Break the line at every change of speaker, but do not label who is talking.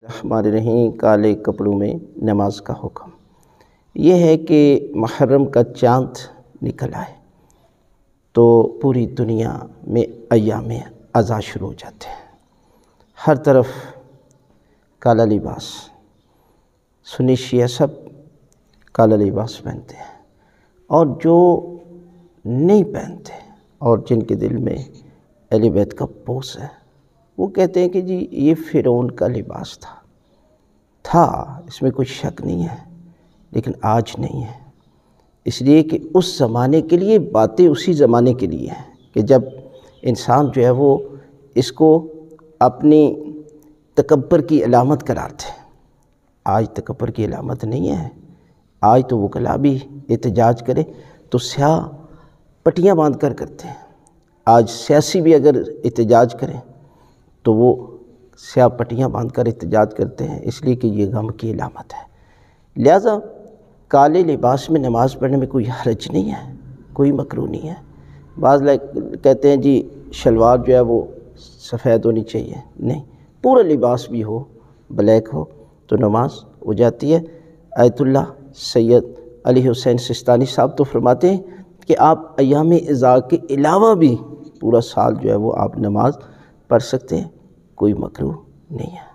ہمارے رہیں کالے کپڑوں میں نماز کا حکم یہ ہے کہ محرم کا چاند نکل آئے تو پوری دنیا میں ایام عزا شروع ہو جاتے ہیں۔ ہر طرف کالا لباس، سنی شیعہ سب کالا لباس پہنتے ہیں، اور جو نہیں پہنتے اور جن کے دل میں اہل بیت کا بوس ہے وہ کہتے ہیں کہ جی یہ فرعون کا لباس تھا، اس میں کوئی شک نہیں ہے، لیکن آج نہیں ہے، اس لیے کہ اس زمانے کے لیے باتیں اسی زمانے کے لیے ہیں کہ جب انسان جو ہے وہ اس کو اپنی تکبر کی علامت قرار دے۔ آج تکبر کی علامت نہیں ہے، آج تو وکلاء بھی احتجاج کرے تو سیاہ پٹیاں باندھ کر کرتے ہیں، آج سیاسی بھی اگر احتجاج کریں تو وہ سیاہ پٹیاں باندھ کر احتجاج کرتے ہیں، اس لیے کہ یہ غم کی علامت ہے۔ لہٰذا کالے لباس میں نماز پڑھنے میں کوئی حرج نہیں ہے، کوئی مکروہ نہیں ہے۔ بعض کہتے ہیں جی شلوار جو ہے وہ سفید ہونی چاہیے، نہیں، پورا لباس بھی ہو، بلیک ہو تو نماز ہو جاتی ہے۔ آیت اللہ سید علی حسین سستانی صاحب تو فرماتے ہیں کہ آپ ایام عزا کے علاوہ بھی پورا سال جو ہے وہ آپ نماز پڑھ سکتے ہیں، کوئی مکروہ نہیں ہے۔